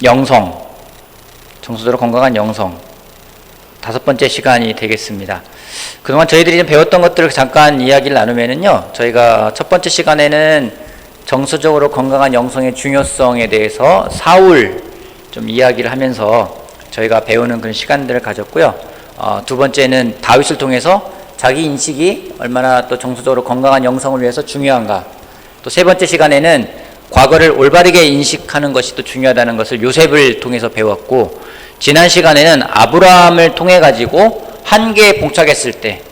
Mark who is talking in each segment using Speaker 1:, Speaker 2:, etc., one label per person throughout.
Speaker 1: 영성, 정서적으로 건강한 영성 5번째 시간이 되겠습니다. 그동안 저희들이 좀 배웠던 것들을 잠깐 이야기를 나누면은요, 저희가 첫 번째 시간에는 정서적으로 건강한 영성의 중요성에 대해서 사울 좀 이야기를 하면서 저희가 배우는 그런 시간들을 가졌고요. 두 번째는 다윗을 통해서 자기 인식이 얼마나 또 정서적으로 건강한 영성을 위해서 중요한가, 또 세 번째 시간에는 과거를 올바르게 인식하는 것이 또 중요하다는 것을 요셉을 통해서 배웠고, 지난 시간에는 아브라함을 통해 가지고 한계에 봉착했을 때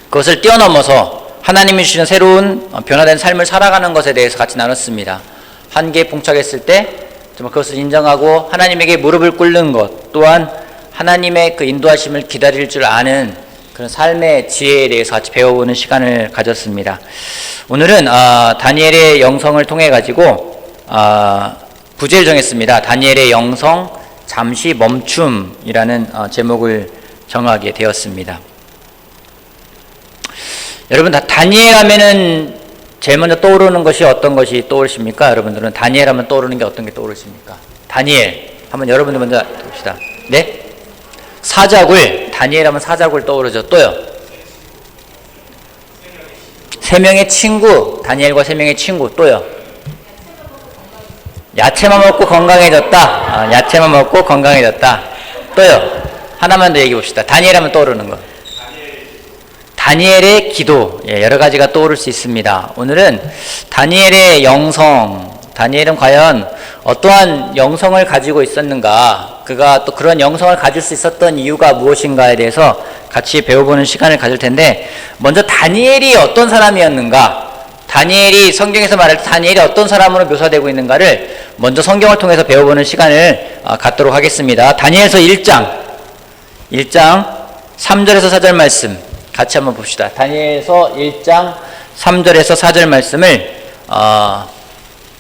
Speaker 1: 그것을 뛰어넘어서 하나님이 주시는 새로운 변화된 삶을 살아가는 것에 대해서 같이 나눴습니다. 한계에 봉착했을 때 정말 그것을 인정하고 하나님에게 무릎을 꿇는 것, 또한 하나님의 그 인도하심을 기다릴 줄 아는 그런 삶의 지혜에 대해서 같이 배워보는 시간을 가졌습니다. 오늘은 다니엘의 영성을 통해 가지고 부제를 정했습니다. 다니엘의 영성 잠시 멈춤이라는 제목을 정하게 되었습니다. 여러분, 다니엘 하면은 제일 먼저 떠오르는 것이 어떤 것이 떠오르십니까? 여러분들은 다니엘 하면 떠오르는 게 어떤 게 떠오르십니까? 다니엘 한번 여러분들 먼저 봅시다. 네? 사자굴, 다니엘 하면 사자굴 떠오르죠. 또요? 3명의 친구, 다니엘과 3명의 친구. 또요? 야채만 먹고 건강해졌다. 야채만 먹고 건강해졌다. 또요? 하나만 더 얘기해 봅시다. 다니엘 하면 떠오르는 거. 다니엘의 기도, 여러 가지가 떠오를 수 있습니다. 오늘은 다니엘의 영성, 다니엘은 과연 어떠한 영성을 가지고 있었는가, 그가 또 그런 영성을 가질 수 있었던 이유가 무엇인가에 대해서 같이 배워보는 시간을 가질 텐데, 먼저 다니엘이 어떤 사람이었는가, 다니엘이 성경에서 말할 때 다니엘이 어떤 사람으로 묘사되고 있는가를 먼저 성경을 통해서 배워보는 시간을 갖도록 하겠습니다. 다니엘서 1장 3절에서 4절 말씀 같이 한번 봅시다. 다니엘서 1장 3절에서 4절 말씀을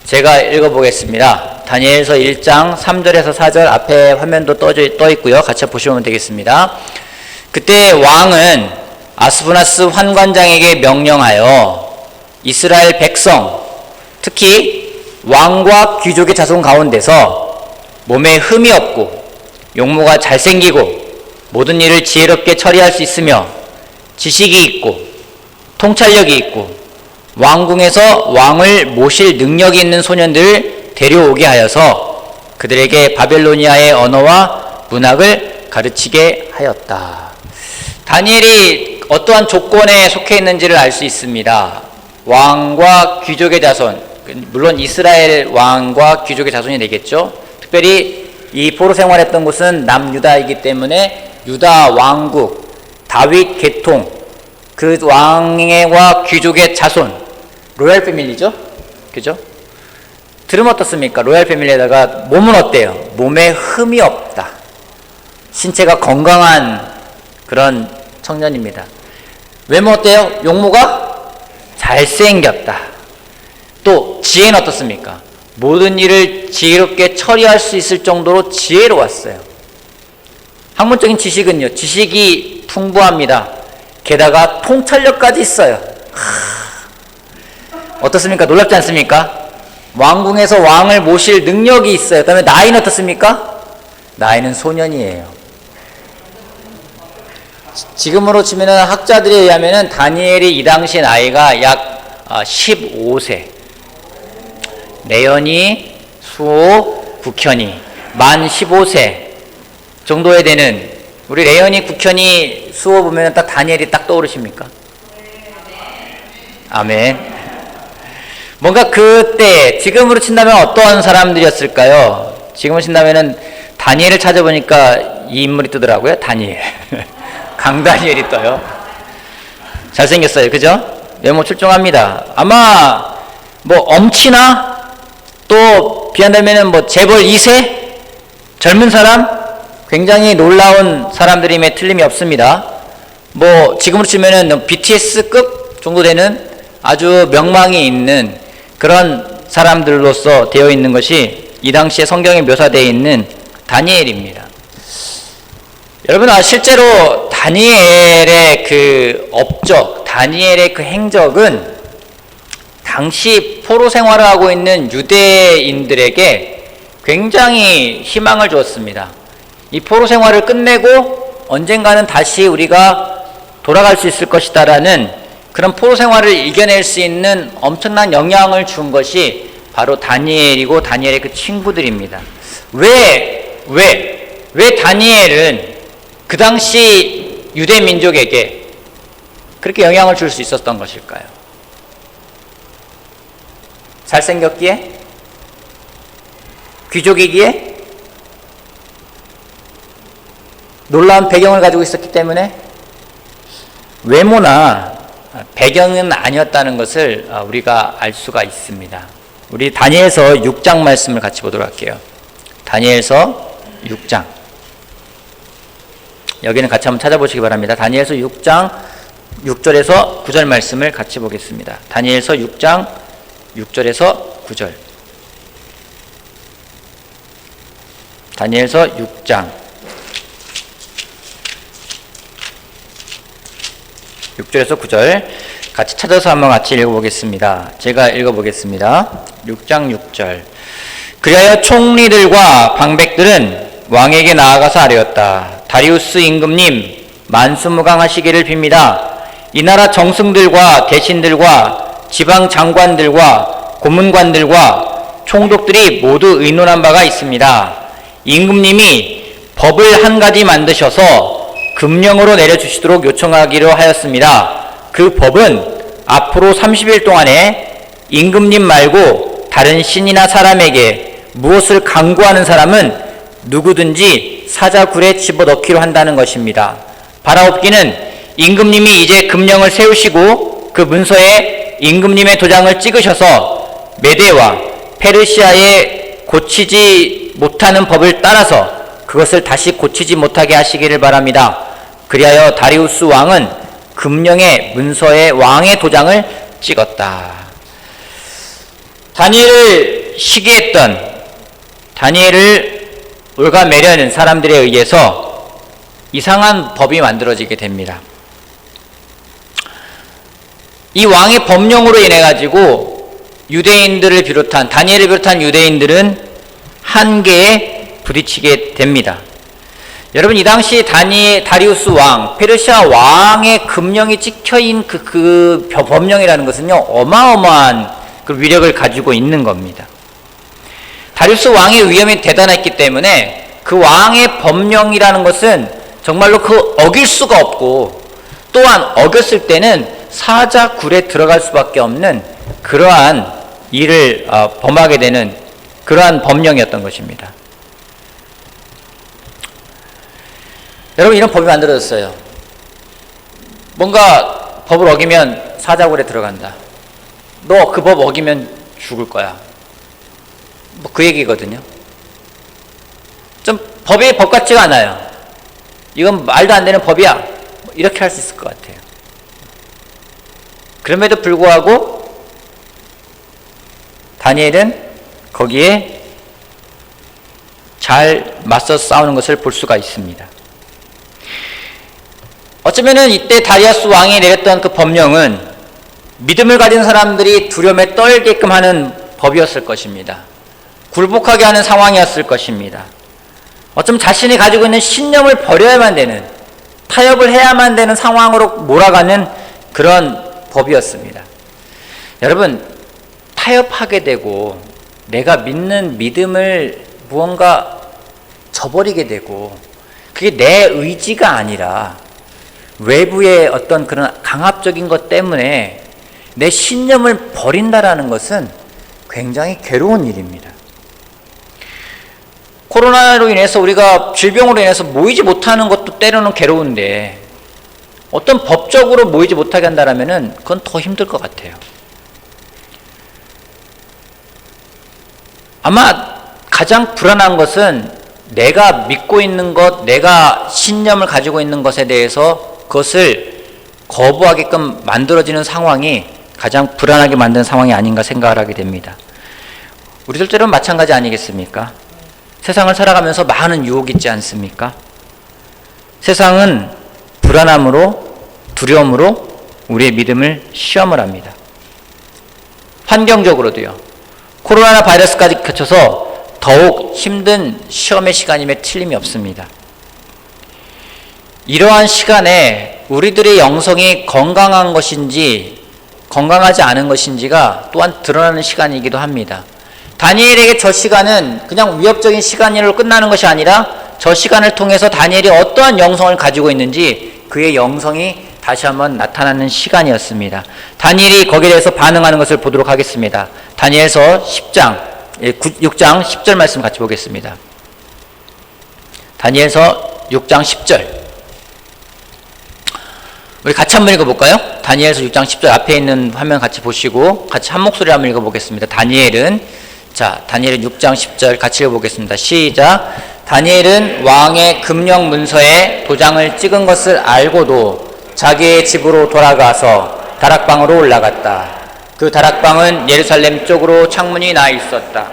Speaker 1: 제가 읽어보겠습니다. 다니엘서 1장 3절에서 4절 앞에 화면도 떠 있고요. 같이 보시면 되겠습니다. 그때 왕은 아스부나스 환관장에게 명령하여 이스라엘 백성, 특히 왕과 귀족의 자손 가운데서 몸에 흠이 없고 용모가 잘생기고 모든 일을 지혜롭게 처리할 수 있으며 지식이 있고 통찰력이 있고 왕궁에서 왕을 모실 능력이 있는 소년들을 데려오게 하여서 그들에게 바벨로니아의 언어와 문학을 가르치게 하였다. 다니엘이 어떠한 조건에 속해 있는지를 알 수 있습니다. 왕과 귀족의 자손, 물론 이스라엘 왕과 귀족의 자손이 되겠죠. 특별히 이 포로 생활했던 곳은 남유다이기 때문에 유다 왕국, 다윗 계통, 그 왕과 귀족의 자손, 로얄 패밀리죠? 그죠? 들으면 어떻습니까? 로얄 패밀리에다가 몸은 어때요? 몸에 흠이 없다. 신체가 건강한 그런 청년입니다. 외모 어때요? 용모가 잘생겼다. 또 지혜는 어떻습니까? 모든 일을 지혜롭게 처리할 수 있을 정도로 지혜로웠어요. 학문적인 지식은요, 지식이 풍부합니다. 게다가 통찰력까지 있어요. 어떻습니까? 놀랍지 않습니까? 왕궁에서 왕을 모실 능력이 있어요. 그다음에 나이는 어떻습니까? 나이는 소년이에요. 지금으로 치면은 학자들에 의하면은 다니엘이 이 당시 나이가 약 15세. 내연이, 수호, 국현이 만 15세 정도에 되는, 우리 레연이, 국현이, 수호 보면은 딱 다니엘이 딱 떠오르십니까? 아멘. 뭔가 그때 지금으로 친다면 어떠한 사람들이었을까요? 지금으로 친다면은 다니엘을 찾아보니까 이 인물이 뜨더라고요. 다니엘. 강다니엘이 떠요. 잘생겼어요. 그죠? 외모 출중합니다. 아마 뭐 엄치나 또 비한다면은 뭐 재벌 2세 젊은 사람, 굉장히 놀라운 사람들임에 틀림이 없습니다. 뭐 지금으로 치면은 BTS급 정도 되는 아주 명망이 있는 그런 사람들로서 되어 있는 것이 이 당시에 성경에 묘사되어 있는 다니엘입니다. 여러분, 실제로 다니엘의 그 업적, 다니엘의 그 행적은 당시 포로 생활을 하고 있는 유대인들에게 굉장히 희망을 주었습니다. 이 포로 생활을 끝내고 언젠가는 다시 우리가 돌아갈 수 있을 것이다라는 그런 포로 생활을 이겨낼 수 있는 엄청난 영향을 준 것이 바로 다니엘이고 다니엘의 그 친구들입니다. 왜 다니엘은 그 당시 유대 민족에게 그렇게 영향을 줄 수 있었던 것일까요? 잘생겼기에? 귀족이기에? 놀라운 배경을 가지고 있었기 때문에? 외모나 배경은 아니었다는 것을 우리가 알 수가 있습니다. 우리 다니엘서 6장 말씀을 같이 보도록 할게요. 다니엘서 6장. 여기는 같이 한번 찾아보시기 바랍니다. 다니엘서 6장 6절에서 9절 말씀을 같이 보겠습니다. 다니엘서 6장 6절에서 9절. 다니엘서 6장 6절에서 9절 같이 찾아서 한번 같이 읽어보겠습니다. 제가 읽어보겠습니다. 6장 6절. 그리하여 총리들과 방백들은 왕에게 나아가서 아뢰었다. 다리우스 임금님 만수무강하시기를 빕니다. 이 나라 정승들과 대신들과 지방 장관들과 고문관들과 총독들이 모두 의논한 바가 있습니다. 임금님이 법을 한 가지 만드셔서 금령으로 내려주시도록 요청하기로 하였습니다. 그 법은 앞으로 30일 동안에 임금님 말고 다른 신이나 사람에게 무엇을 강구하는 사람은 누구든지 사자굴에 집어넣기로 한다는 것입니다. 바라옵기는 임금님이 이제 금령을 세우시고 그 문서에 임금님의 도장을 찍으셔서 메대와 페르시아에 고치지 못하는 법을 따라서 그것을 다시 고치지 못하게 하시기를 바랍니다. 그리하여 다리우스 왕은 금령의 문서에 왕의 도장을 찍었다. 다니엘을 시기했던, 다니엘을 올가매려는 사람들에 의해서 이상한 법이 만들어지게 됩니다. 이 왕의 법령으로 인해 가지고 유대인들을 비롯한, 다니엘을 비롯한 유대인들은 한계에 부딪히게 됩니다. 여러분, 이 당시 다리우스 왕, 페르시아 왕의 금령이 찍혀있는 그 법령이라는 것은요, 어마어마한 그 위력을 가지고 있는 겁니다. 다리우스 왕의 위엄이 대단했기 때문에 그 왕의 법령이라는 것은 정말로 그 어길 수가 없고, 또한 어겼을 때는 사자굴에 들어갈 수밖에 없는 그러한 일을 범하게 되는 그러한 법령이었던 것입니다. 여러분, 이런 법이 만들어졌어요. 뭔가 법을 어기면 사자굴에 들어간다. 너 그 법 어기면 죽을 거야. 뭐 그 얘기거든요. 좀 법이 법 같지가 않아요. 이건 말도 안 되는 법이야. 이렇게 할 수 있을 것 같아요. 그럼에도 불구하고 다니엘은 거기에 잘 맞서 싸우는 것을 볼 수가 있습니다. 어쩌면은 이때 다리우스 왕이 내렸던 그 법령은 믿음을 가진 사람들이 두려움에 떨게끔 하는 법이었을 것입니다. 굴복하게 하는 상황이었을 것입니다. 어쩌면 자신이 가지고 있는 신념을 버려야만 되는, 타협을 해야만 되는 상황으로 몰아가는 그런 법이었습니다. 여러분, 타협하게 되고 내가 믿는 믿음을 무언가 저버리게 되고 그게 내 의지가 아니라 외부의 어떤 그런 강압적인 것 때문에 내 신념을 버린다라는 것은 굉장히 괴로운 일입니다. 코로나로 인해서 우리가 질병으로 인해서 모이지 못하는 것도 때로는 괴로운데 어떤 법적으로 모이지 못하게 한다면 그건 더 힘들 것 같아요. 아마 가장 불안한 것은 내가 믿고 있는 것, 내가 신념을 가지고 있는 것에 대해서 그것을 거부하게끔 만들어지는 상황이 가장 불안하게 만드는 상황이 아닌가 생각을 하게 됩니다. 우리들처럼 마찬가지 아니겠습니까? 세상을 살아가면서 많은 유혹이 있지 않습니까? 세상은 불안함으로, 두려움으로 우리의 믿음을 시험을 합니다. 환경적으로도요. 코로나 바이러스까지 겹쳐서 더욱 힘든 시험의 시간임에 틀림이 없습니다. 이러한 시간에 우리들의 영성이 건강한 것인지 건강하지 않은 것인지가 또한 드러나는 시간이기도 합니다. 다니엘에게 저 시간은 그냥 위협적인 시간으로 끝나는 것이 아니라 저 시간을 통해서 다니엘이 어떠한 영성을 가지고 있는지 그의 영성이 다시 한번 나타나는 시간이었습니다. 다니엘이 거기에 대해서 반응하는 것을 보도록 하겠습니다. 다니엘서 6장 10절 말씀 같이 보겠습니다. 다니엘서 6장 10절. 우리 같이 한번 읽어볼까요? 다니엘서 6장 10절 앞에 있는 화면 같이 보시고 같이 한 목소리 한번 읽어보겠습니다. 다니엘은 6장 10절 같이 읽어보겠습니다. 시작. 다니엘은 왕의 금령 문서에 도장을 찍은 것을 알고도 자기의 집으로 돌아가서 다락방으로 올라갔다. 그 다락방은 예루살렘 쪽으로 창문이 나 있었다.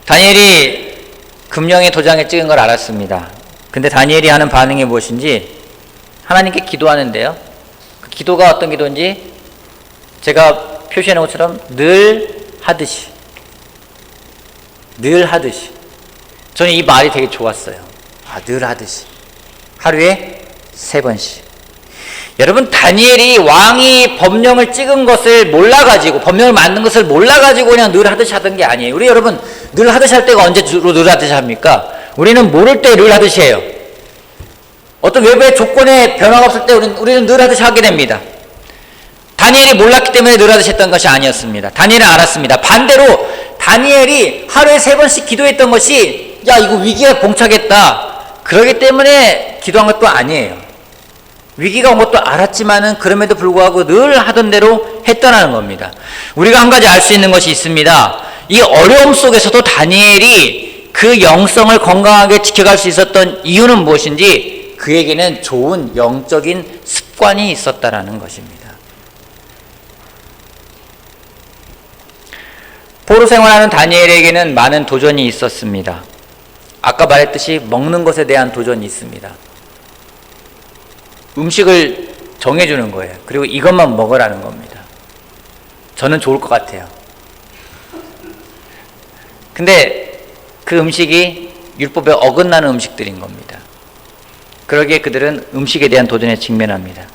Speaker 1: 다니엘이 금령의 도장에 찍은 걸 알았습니다. 근데 다니엘이 하는 반응이 무엇인지 하나님께 기도하는데요. 그 기도가 어떤 기도인지 제가 표시해 놓은 것처럼 늘 하듯이 저는 이 말이 되게 좋았어요. 늘 하듯이 하루에 3번씩. 여러분, 다니엘이 왕이 법령을 찍은 것을 몰라가지고 법령을 만든 것을 몰라가지고 그냥 늘 하듯이 하던 게 아니에요. 우리 여러분 늘 하듯이 할 때가 언제 주로 늘 하듯이 합니까? 우리는 모를 때 늘 하듯이 해요. 어떤 외부의 조건에 변화가 없을 때 우리는 늘 하듯이 하게 됩니다. 다니엘이 몰랐기 때문에 늘 하듯이 했던 것이 아니었습니다. 다니엘은 알았습니다. 반대로 다니엘이 하루에 3번씩 기도했던 것이 이거 위기가 봉착했다 그러기 때문에 기도한 것도 아니에요. 위기가 온 것도 알았지만은 그럼에도 불구하고 늘 하던 대로 했다는 겁니다. 우리가 한 가지 알 수 있는 것이 있습니다. 이 어려움 속에서도 다니엘이 그 영성을 건강하게 지켜갈 수 있었던 이유는 무엇인지 그에게는 좋은 영적인 습관이 있었다라는 것입니다. 포로 생활하는 다니엘에게는 많은 도전이 있었습니다. 아까 말했듯이 먹는 것에 대한 도전이 있습니다. 음식을 정해주는 거예요. 그리고 이것만 먹으라는 겁니다. 저는 좋을 것 같아요. 근데 그 음식이 율법에 어긋나는 음식들인 겁니다. 그러기에 그들은 음식에 대한 도전에 직면합니다.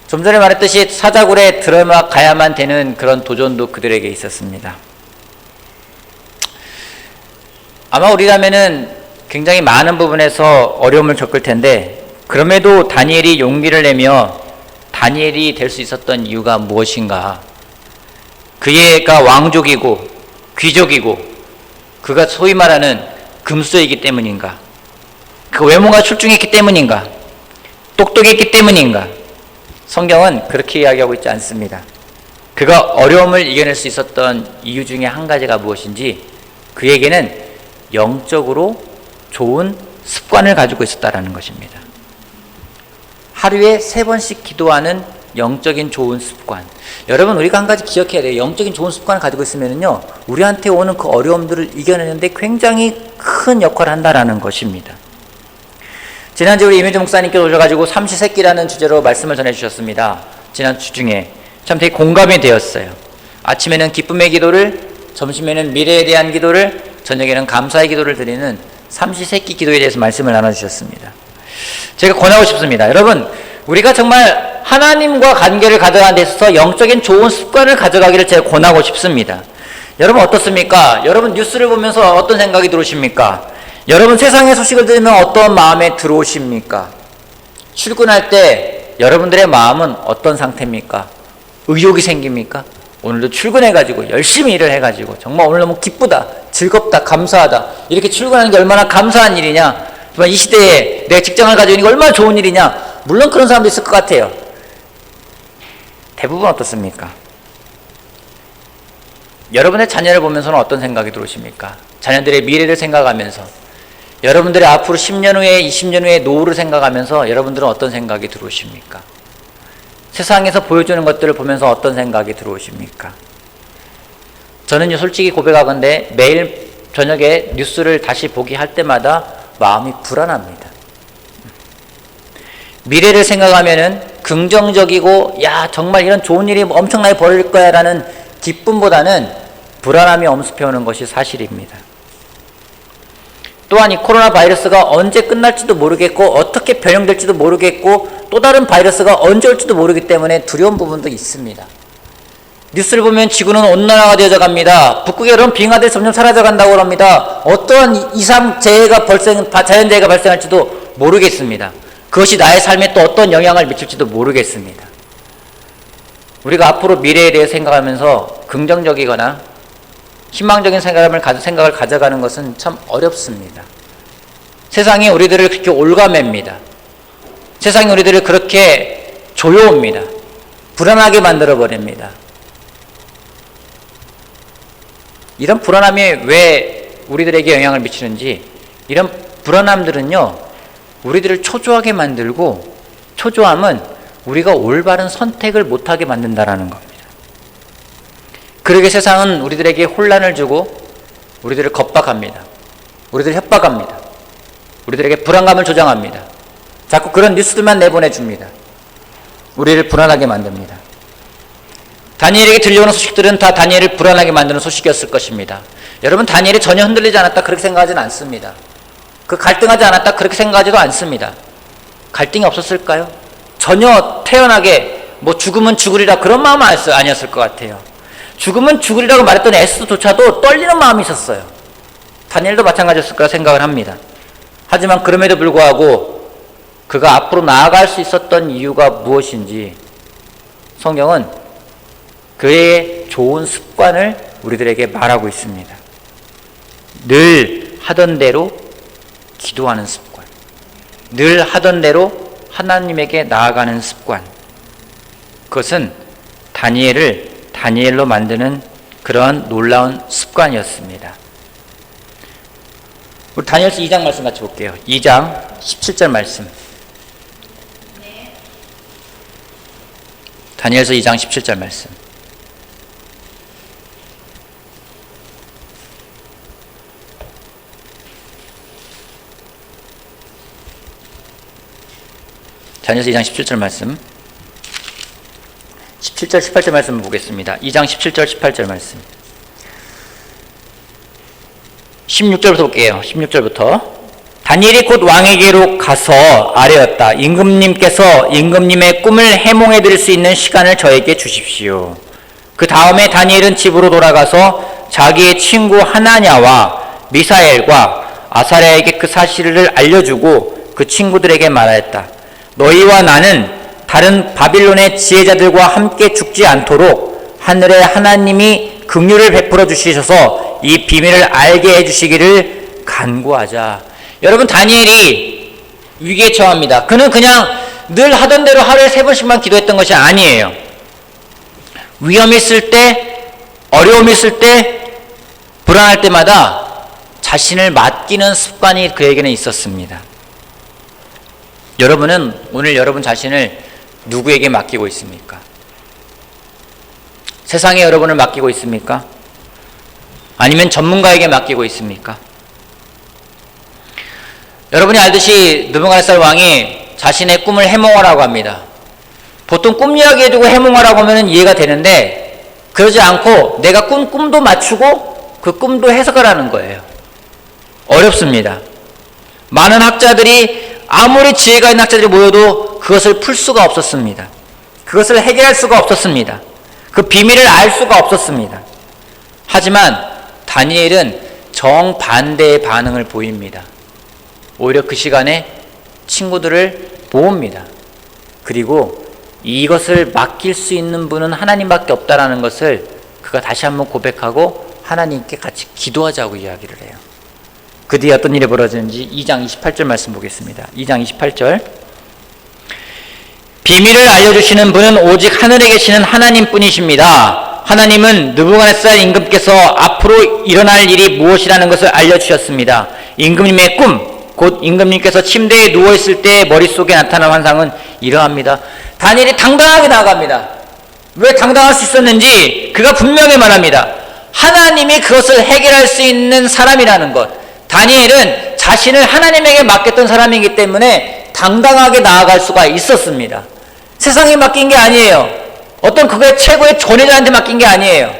Speaker 1: 좀 전에 말했듯이 사자굴에 들어가야만 되는 그런 도전도 그들에게 있었습니다. 아마 우리라면은 굉장히 많은 부분에서 어려움을 겪을 텐데 그럼에도 다니엘이 용기를 내며 다니엘이 될 수 있었던 이유가 무엇인가? 그가 왕족이고 귀족이고 그가 소위 말하는 금수저이기 때문인가? 그 외모가 출중했기 때문인가? 똑똑했기 때문인가? 성경은 그렇게 이야기하고 있지 않습니다. 그가 어려움을 이겨낼 수 있었던 이유 중에 한 가지가 무엇인지 그에게는 영적으로 좋은 습관을 가지고 있었다는 것입니다. 하루에 3번씩 기도하는 영적인 좋은 습관. 여러분, 우리가 한 가지 기억해야 돼요. 영적인 좋은 습관을 가지고 있으면요, 우리한테 오는 그 어려움들을 이겨내는데 굉장히 큰 역할을 한다라는 것입니다. 지난주에 우리 이민주 목사님께서 오셔가지고 삼시세끼라는 주제로 말씀을 전해주셨습니다. 지난 주 중에 참 되게 공감이 되었어요. 아침에는 기쁨의 기도를, 점심에는 미래에 대한 기도를, 저녁에는 감사의 기도를 드리는 삼시세끼 기도에 대해서 말씀을 나눠주셨습니다. 제가 권하고 싶습니다. 여러분, 우리가 정말 하나님과 관계를 가져가는 데 있어서 영적인 좋은 습관을 가져가기를 제가 권하고 싶습니다. 여러분 어떻습니까? 여러분 뉴스를 보면서 어떤 생각이 들어오십니까? 여러분 세상의 소식을 들으면 어떤 마음에 들어오십니까? 출근할 때 여러분들의 마음은 어떤 상태입니까? 의욕이 생깁니까? 오늘도 출근해가지고 열심히 일을 해가지고 정말 오늘 너무 기쁘다, 즐겁다, 감사하다, 이렇게 출근하는 게 얼마나 감사한 일이냐, 정말 이 시대에 내가 직장을 가지고 있는 게 얼마나 좋은 일이냐. 물론 그런 사람도 있을 것 같아요. 대부분 어떻습니까? 여러분의 자녀를 보면서는 어떤 생각이 들어오십니까? 자녀들의 미래를 생각하면서, 여러분들의 앞으로 10년 후에 20년 후에 노후를 생각하면서 여러분들은 어떤 생각이 들어오십니까? 세상에서 보여주는 것들을 보면서 어떤 생각이 들어오십니까? 저는요, 솔직히 고백하건대 매일 저녁에 뉴스를 다시 보기 할 때마다 마음이 불안합니다. 미래를 생각하면은 긍정적이고 야 정말 이런 좋은 일이 엄청나게 벌어질 거야 라는 기쁨보다는 불안함이 엄습해오는 것이 사실입니다. 또한 이 코로나 바이러스가 언제 끝날지도 모르겠고 어떻게 변형될지도 모르겠고 또 다른 바이러스가 언제 올지도 모르기 때문에 두려운 부분도 있습니다. 뉴스를 보면 지구는 온난화가 되어져 갑니다. 북극의 여름 빙하들이 점점 사라져간다고 합니다. 어떠한 이상 자연재해가 발생할지도 모르겠습니다. 그것이 나의 삶에 또 어떤 영향을 미칠지도 모르겠습니다. 우리가 앞으로 미래에 대해 생각하면서 긍정적이거나 희망적인 생각을 가져가는 것은 참 어렵습니다. 세상이 우리들을 그렇게 올가맵니다. 세상이 우리들을 그렇게 조여옵니다. 불안하게 만들어버립니다. 이런 불안함이 왜 우리들에게 영향을 미치는지, 이런 불안함들은요 우리들을 초조하게 만들고, 초조함은 우리가 올바른 선택을 못하게 만든다라는 겁니다. 그러게 세상은 우리들에게 혼란을 주고 우리들을 겁박합니다. 우리들을 협박합니다. 우리들에게 불안감을 조장합니다. 자꾸 그런 뉴스들만 내보내줍니다. 우리를 불안하게 만듭니다. 다니엘에게 들려오는 소식들은 다 다니엘을 불안하게 만드는 소식이었을 것입니다. 여러분, 다니엘이 전혀 흔들리지 않았다 그렇게 생각하지는 않습니다. 그 갈등하지 않았다 그렇게 생각하지도 않습니다. 갈등이 없었을까요? 전혀 태연하게 뭐 죽으면 죽으리라 그런 마음은 아니었을 것 같아요. 죽으면 죽으리라고 말했던 에스더조차도 떨리는 마음이 있었어요. 다니엘도 마찬가지였을 거라 생각을 합니다. 하지만 그럼에도 불구하고 그가 앞으로 나아갈 수 있었던 이유가 무엇인지 성경은 그의 좋은 습관을 우리들에게 말하고 있습니다. 늘 하던 대로 기도하는 습관, 늘 하던 대로 하나님에게 나아가는 습관, 그것은 다니엘을 다니엘로 만드는 그런 놀라운 습관이었습니다. 우리 다니엘서 2장 말씀 같이 볼게요. 2장 17절 말씀. 다니엘서 2장 17절 말씀. 다니엘서 2장 17절 말씀. 17절 18절 말씀을 보겠습니다. 2장 17절 18절 말씀. 16절부터 볼게요. 16절부터. 다니엘이 곧 왕에게로 가서 아뢰었다. 임금님께서 임금님의 꿈을 해몽해 드릴 수 있는 시간을 저에게 주십시오. 그 다음에 다니엘은 집으로 돌아가서 자기의 친구 하나냐와 미사엘과 아사랴에게 그 사실을 알려주고 그 친구들에게 말하였다. 너희와 나는 다른 바빌론의 지혜자들과 함께 죽지 않도록 하늘의 하나님이 긍휼을 베풀어 주시셔서 이 비밀을 알게 해주시기를 간구하자. 여러분, 다니엘이 위기에 처합니다. 그는 그냥 늘 하던 대로 하루에 3번씩만 기도했던 것이 아니에요. 위험이 있을 때, 어려움이 있을 때, 불안할 때마다 자신을 맡기는 습관이 그에게는 있었습니다. 여러분은 오늘 여러분 자신을 누구에게 맡기고 있습니까? 세상에 여러분을 맡기고 있습니까? 아니면 전문가에게 맡기고 있습니까? 여러분이 알듯이 느부갓네살 왕이 자신의 꿈을 해몽하라고 합니다. 보통 꿈 이야기 해두고 해몽하라고 하면 이해가 되는데 그러지 않고 내가 꿈도 맞추고 그 꿈도 해석하라는 거예요. 어렵습니다. 많은 학자들이 아무리 지혜가 있는 학자들이 모여도 그것을 풀 수가 없었습니다. 그것을 해결할 수가 없었습니다. 그 비밀을 알 수가 없었습니다. 하지만 다니엘은 정반대의 반응을 보입니다. 오히려 그 시간에 친구들을 모읍니다. 그리고 이것을 맡길 수 있는 분은 하나님밖에 없다라는 것을 그가 다시 한번 고백하고 하나님께 같이 기도하자고 이야기를 해요. 그 뒤에 어떤 일이 벌어지는지 2장 28절 말씀 보겠습니다. 2장 28절. 비밀을 알려주시는 분은 오직 하늘에 계시는 하나님뿐이십니다. 하나님은 느부갓네살 임금께서 앞으로 일어날 일이 무엇이라는 것을 알려주셨습니다. 임금님의 꿈, 곧 임금님께서 침대에 누워있을 때 머릿속에 나타난 환상은 이러합니다. 다니엘이 당당하게 나아갑니다. 왜 당당할 수 있었는지 그가 분명히 말합니다. 하나님이 그것을 해결할 수 있는 사람이라는 것. 다니엘은 자신을 하나님에게 맡겼던 사람이기 때문에 당당하게 나아갈 수가 있었습니다. 세상에 맡긴 게 아니에요. 어떤 그거의 최고의 존재자한테 맡긴 게 아니에요.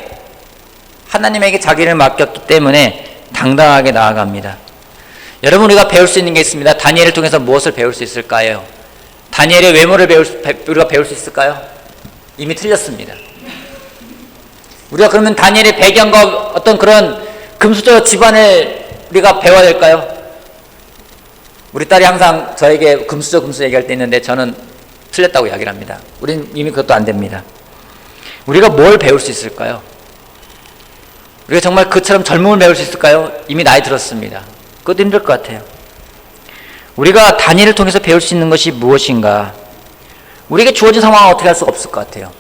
Speaker 1: 하나님에게 자기를 맡겼기 때문에 당당하게 나아갑니다. 여러분, 우리가 배울 수 있는 게 있습니다. 다니엘을 통해서 무엇을 배울 수 있을까요? 다니엘의 외모를 우리가 배울 수 있을까요? 이미 틀렸습니다. 우리가 그러면 다니엘의 배경과 어떤 그런 금수저 집안을 우리가 배워야 될까요? 우리 딸이 항상 저에게 금수저 얘기할 때 있는데 저는 틀렸다고 이야기를 합니다. 우리는 이미 그것도 안 됩니다. 우리가 뭘 배울 수 있을까요? 우리가 정말 그처럼 젊음을 배울 수 있을까요? 이미 나이 들었습니다. 그것도 힘들 것 같아요. 우리가 다니엘을 통해서 배울 수 있는 것이 무엇인가? 우리에게 주어진 상황은 어떻게 할 수가 없을 것 같아요.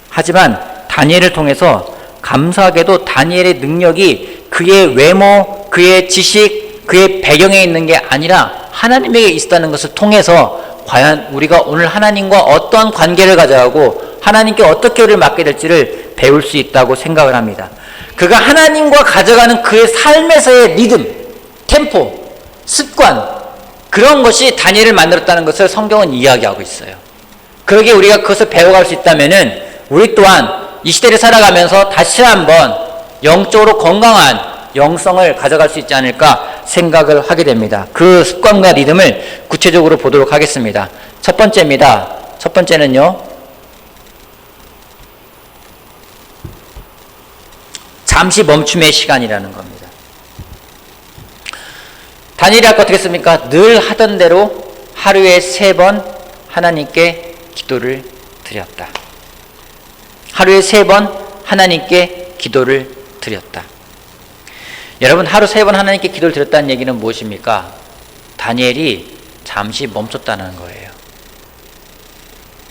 Speaker 1: 하지만 다니엘을 통해서 감사하게도 다니엘의 능력이 그의 외모, 그의 지식, 그의 배경에 있는 게 아니라 하나님에게 있다는 것을 통해서 과연 우리가 오늘 하나님과 어떤 관계를 가져가고 하나님께 어떻게 우리를 맡게 될지를 배울 수 있다고 생각을 합니다. 그가 하나님과 가져가는 그의 삶에서의 리듬, 템포, 습관, 그런 것이 다니엘을 만들었다는 것을 성경은 이야기하고 있어요. 그러기에 우리가 그것을 배워갈 수 있다면은 우리 또한 이 시대를 살아가면서 다시 한번 영적으로 건강한 영성을 가져갈 수 있지 않을까 생각을 하게 됩니다. 그 습관과 리듬을 구체적으로 보도록 하겠습니다. 첫 번째입니다. 첫 번째는요, 잠시 멈춤의 시간이라는 겁니다. 다니엘이 아까 어떻게 했습니까? 늘 하던 대로 하루에 3번 하나님께 기도를 드렸다. 하루에 3번 하나님께 기도를 드렸다. 여러분, 하루 3번 하나님께 기도를 드렸다는 얘기는 무엇입니까? 다니엘이 잠시 멈췄다는 거예요.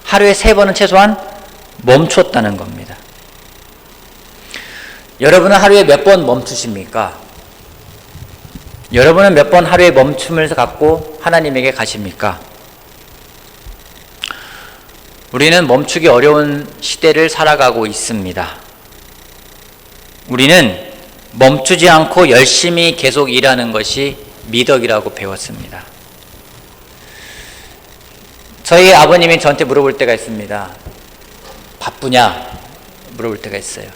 Speaker 1: 하루에 3번은 최소한 멈췄다는 겁니다. 여러분은 하루에 몇 번 멈추십니까? 여러분은 몇 번 하루에 멈춤을 갖고 하나님에게 가십니까? 우리는 멈추기 어려운 시대를 살아가고 있습니다. 우리는 멈추지 않고 열심히 계속 일하는 것이 미덕이라고 배웠습니다. 저희 아버님이 저한테 물어볼 때가 있습니다. 바쁘냐? 물어볼 때가 있어요.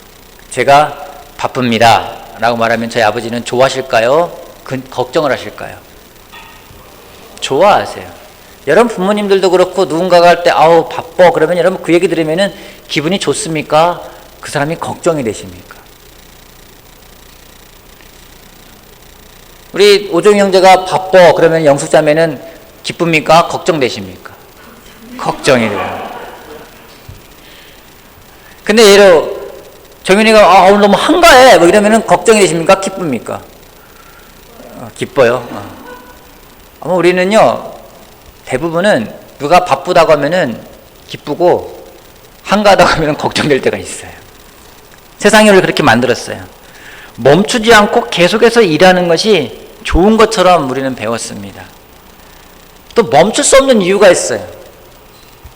Speaker 1: 제가 바쁩니다 라고 말하면 저희 아버지는 좋아하실까요? 걱정을 하실까요? 좋아하세요. 여러분 부모님들도 그렇고 누군가가 할 때 아우 바빠 그러면 여러분 그 얘기 들으면은 기분이 좋습니까? 그 사람이 걱정이 되십니까? 우리 오종희 형제가 바빠 그러면 영숙자매는 기쁩니까? 걱정되십니까? 걱정이 돼요. 근데 예로 정윤이가 오늘 너무 한가해 뭐 이러면은 걱정이 되십니까? 기쁩니까? 기뻐요. 아마 우리는요 대부분은 누가 바쁘다고 하면은 기쁘고 한가하다고 하면은 걱정될 때가 있어요. 세상이 우리를 그렇게 만들었어요. 멈추지 않고 계속해서 일하는 것이 좋은 것처럼 우리는 배웠습니다. 또 멈출 수 없는 이유가 있어요.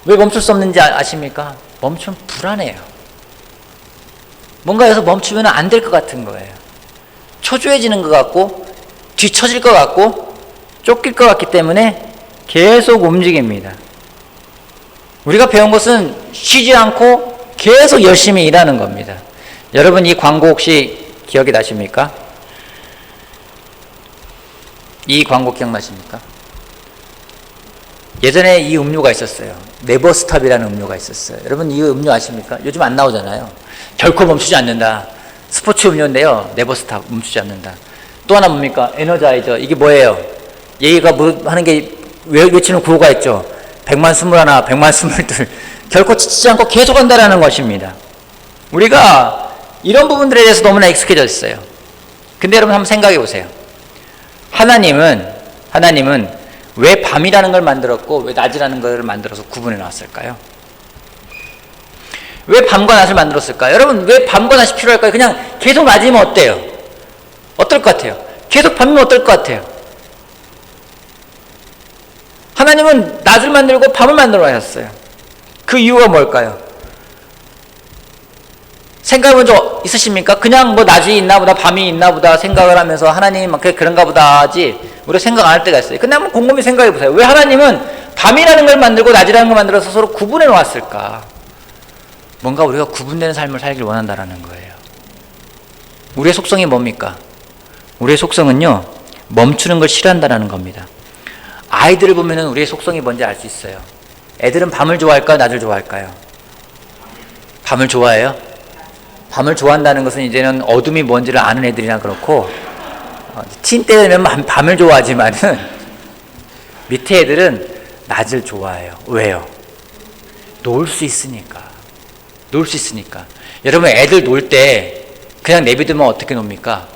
Speaker 1: 왜 멈출 수 없는지 아십니까? 멈추면 불안해요. 뭔가 여기서 멈추면 안 될 것 같은 거예요. 초조해지는 것 같고 뒤처질 것 같고 쫓길 것 같기 때문에 계속 움직입니다. 우리가 배운 것은 쉬지 않고 계속 열심히 일하는 겁니다. 여러분 이 광고 혹시 기억이 나십니까? 이 광고 기억나십니까? 예전에 이 음료가 있었어요. 네버스탑이라는 음료가 있었어요. 여러분 이 음료 아십니까? 요즘 안 나오잖아요. 결코 멈추지 않는다. 스포츠 음료인데요. 네버스탑 멈추지 않는다. 또 하나 뭡니까? 에너자이저. 이게 뭐예요? 얘가 뭐 하는 게 외치는 구호가 있죠. 100만 21, 100만 22 결코 지치지 않고 계속 한다라는 것입니다. 우리가 이런 부분들에 대해서 너무나 익숙해졌어요. 근데 여러분 한번 생각해 보세요. 하나님은 왜 밤이라는 걸 만들었고 왜 낮이라는 걸 만들어서 구분해 놨을까요? 왜 밤과 낮을 만들었을까요? 여러분 왜 밤과 낮이 필요할까요? 그냥 계속 낮이면 어때요? 어떨 것 같아요? 계속 밤이면 어떨 것 같아요? 하나님은 낮을 만들고 밤을 만들어 하셨어요. 그 이유가 뭘까요? 생각해 본 적 있으십니까? 그냥 뭐 낮이 있나 보다 밤이 있나 보다 생각을 하면서 하나님 그런가 보다 하지 우리가 생각 안 할 때가 있어요. 근데 한번 곰곰이 생각해 보세요. 왜 하나님은 밤이라는 걸 만들고 낮이라는 걸 만들어서 서로 구분해 놓았을까? 뭔가 우리가 구분되는 삶을 살길 원한다라는 거예요. 우리의 속성이 뭡니까? 우리의 속성은요, 멈추는 걸 싫어한다라는 겁니다. 아이들을 보면은 우리의 속성이 뭔지 알 수 있어요. 애들은 밤을 좋아할까요? 낮을 좋아할까요? 밤을 좋아해요? 밤을 좋아한다는 것은 이제는 어둠이 뭔지를 아는 애들이나 그렇고, 틴 때면 밤을 좋아하지만은 밑에 애들은 낮을 좋아해요. 왜요? 놀 수 있으니까. 놀 수 있으니까. 여러분, 애들 놀 때 그냥 내비두면 어떻게 놉니까?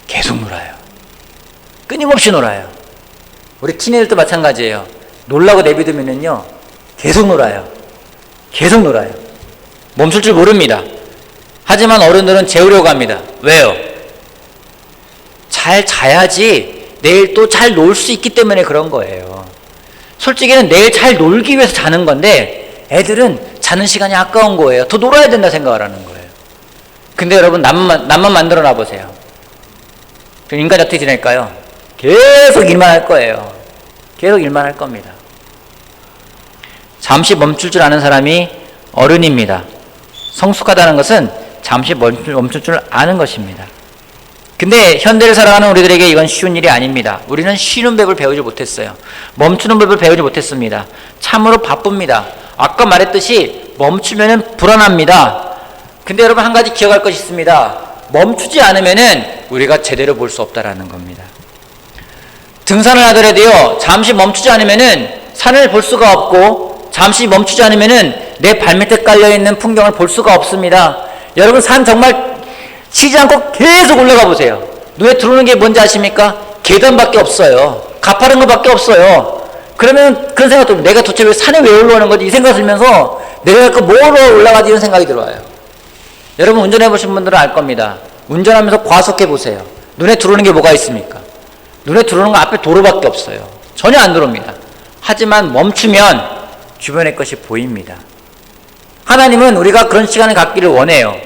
Speaker 1: 계속 놀아요. 끊임없이 놀아요. 우리 틴애들도 마찬가지예요. 놀라고 내비두면은요, 계속 놀아요. 계속 놀아요. 멈출 줄 모릅니다. 하지만 어른들은 재우려고 합니다. 왜요? 잘 자야지 내일 또 잘 놀 수 있기 때문에 그런 거예요. 솔직히는 내일 잘 놀기 위해서 자는 건데 애들은 자는 시간이 아까운 거예요. 더 놀아야 된다 생각을 하는 거예요. 근데 여러분, 남만 만들어 놔보세요. 그럼 인간이 어떻게 지낼까요? 계속 일만 할 거예요. 계속 일만 할 겁니다. 잠시 멈출 줄 아는 사람이 어른입니다. 성숙하다는 것은 잠시 멈출 줄 아는 것입니다. 근데 현대를 살아가는 우리들에게 이건 쉬운 일이 아닙니다. 우리는 쉬는 법을 배우지 못했어요. 멈추는 법을 배우지 못했습니다. 참으로 바쁩니다. 아까 말했듯이 멈추면은 불안합니다. 근데 여러분, 한 가지 기억할 것이 있습니다. 멈추지 않으면은 우리가 제대로 볼 수 없다라는 겁니다. 등산을 하더라도요, 잠시 멈추지 않으면은 산을 볼 수가 없고, 잠시 멈추지 않으면은 내 발밑에 깔려있는 풍경을 볼 수가 없습니다. 여러분, 산 정말 쉬지 않고 계속 올라가 보세요. 눈에 들어오는 게 뭔지 아십니까? 계단밖에 없어요. 가파른 것밖에 없어요. 그러면 그런 생각도, 내가 도대체 왜 산에 왜 올라오는 거지? 이 생각 들면서 내가 그 뭐로 올라가지? 이런 생각이 들어와요. 여러분, 운전해 보신 분들은 알 겁니다. 운전하면서 과속해 보세요. 눈에 들어오는 게 뭐가 있습니까? 눈에 들어오는 거 앞에 도로밖에 없어요. 전혀 안 들어옵니다. 하지만 멈추면 주변의 것이 보입니다. 하나님은 우리가 그런 시간을 갖기를 원해요.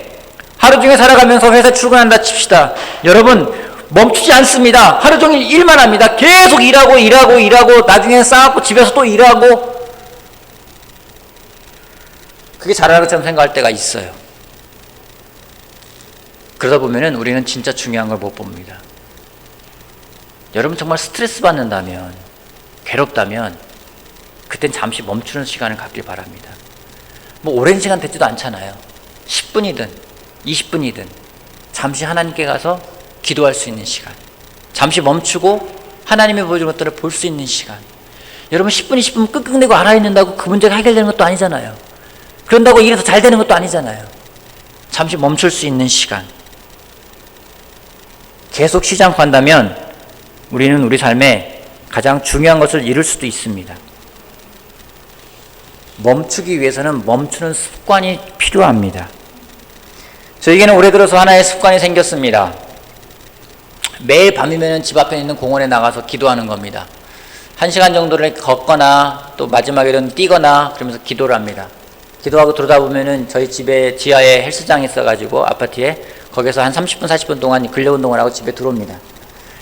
Speaker 1: 하루 중에 살아가면서 회사 출근한다 칩시다. 여러분, 멈추지 않습니다. 하루 종일 일만 합니다. 계속 일하고 나중에 싸갖고 집에서 또 일하고, 그게 잘하는 것처럼 생각할 때가 있어요. 그러다 보면은 우리는 진짜 중요한 걸 못 봅니다. 여러분, 정말 스트레스 받는다면, 괴롭다면 그땐 잠시 멈추는 시간을 갖길 바랍니다. 뭐 오랜 시간 되지도 않잖아요. 10분이든 20분이든 잠시 하나님께 가서 기도할 수 있는 시간, 잠시 멈추고 하나님이 보여준 것들을 볼 수 있는 시간. 여러분, 10분 20분 끙끙대고 알아있는다고 그 문제가 해결되는 것도 아니잖아요. 그런다고 일이 더 잘 되는 것도 아니잖아요. 잠시 멈출 수 있는 시간. 계속 쉬지 않고 한다면 우리는 우리 삶에 가장 중요한 것을 잃을 수도 있습니다. 멈추기 위해서는 멈추는 습관이 필요합니다. 저에게는 올해 들어서 하나의 습관이 생겼습니다. 매일 밤이면 집 앞에 있는 공원에 나가서 기도하는 겁니다. 1시간 정도를 걷거나 또 마지막에는 뛰거나 그러면서 기도를 합니다. 기도하고 들어다 보면은 저희 집에 지하에 헬스장이 있어가지고 아파트에, 거기서 한 30분 40분 동안 근력 운동을 하고 집에 들어옵니다.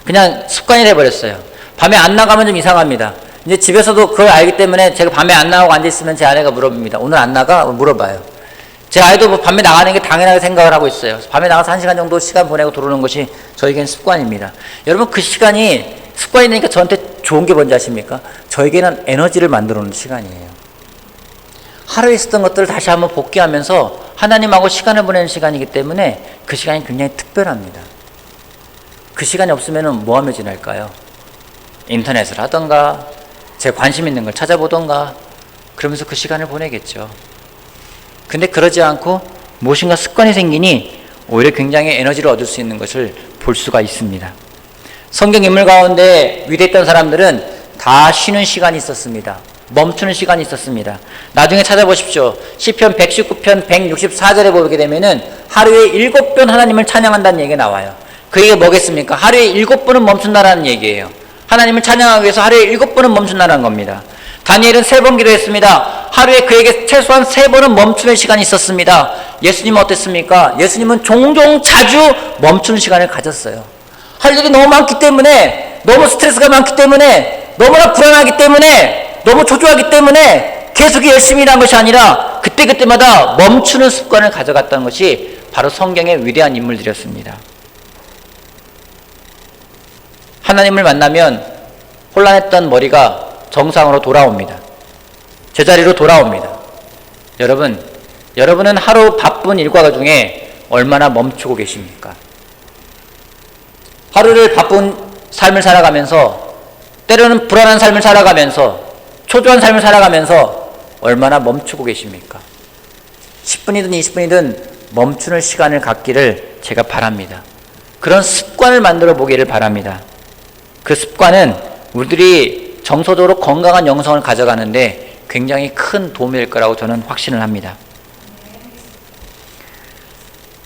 Speaker 1: 그냥 습관이 돼버렸어요. 밤에 안 나가면 좀 이상합니다. 이제 집에서도 그걸 알기 때문에 제가 밤에 안 나가고 앉아있으면 제 아내가 물어봅니다. 오늘 안 나가? 물어봐요. 제 아이도 뭐 밤에 나가는 게 당연하게 생각을 하고 있어요. 밤에 나가서 1시간 정도 시간 보내고 들어오는 것이 저에게는 습관입니다. 여러분, 그 시간이 습관이 되니까 저한테 좋은 게 뭔지 아십니까? 저에게는 에너지를 만들어 놓는 시간이에요. 하루에 있었던 것들을 다시 한번 복귀하면서 하나님하고 시간을 보내는 시간이기 때문에 그 시간이 굉장히 특별합니다. 그 시간이 없으면 뭐 하며 지낼까요? 인터넷을 하던가 제 관심 있는 걸 찾아보던가 그러면서 그 시간을 보내겠죠. 근데 그러지 않고 무엇인가 습관이 생기니 오히려 굉장히 에너지를 얻을 수 있는 것을 볼 수가 있습니다. 성경 인물 가운데 위대했던 사람들은 다 쉬는 시간이 있었습니다. 멈추는 시간이 있었습니다. 나중에 찾아보십시오. 시편 119편 164절에 보게 되면은 하루에 7번 하나님을 찬양한다는 얘기가 나와요. 그 얘기가 뭐겠습니까? 하루에 7번은 멈춘다라는 얘기예요. 하나님을 찬양하기 위해서 하루에 7번은 멈춘다는 겁니다. 다니엘은 3번 기도했습니다. 하루에 그에게 최소한 3번은 멈추는 시간이 있었습니다. 예수님은 어땠습니까? 예수님은 종종 자주 멈추는 시간을 가졌어요. 할 일이 너무 많기 때문에 너무 스트레스가 많기 때문에, 너무나 불안하기 때문에, 너무 초조하기 때문에 계속 열심히 일한 것이 아니라 그때그때마다 멈추는 습관을 가져갔다는 것이 바로 성경의 위대한 인물들이었습니다. 하나님을 만나면 혼란했던 머리가 정상으로 돌아옵니다. 제자리로 돌아옵니다. 여러분은 하루 바쁜 일과 중에 얼마나 멈추고 계십니까? 하루를 바쁜 삶을 살아가면서, 때로는 불안한 삶을 살아가면서, 초조한 삶을 살아가면서 얼마나 멈추고 계십니까? 10분이든 20분이든 멈추는 시간을 갖기를 제가 바랍니다. 그런 습관을 만들어 보기를 바랍니다. 그 습관은 우리들이 정서적으로 건강한 영성을 가져가는데 굉장히 큰 도움이 될 거라고 저는 확신을 합니다.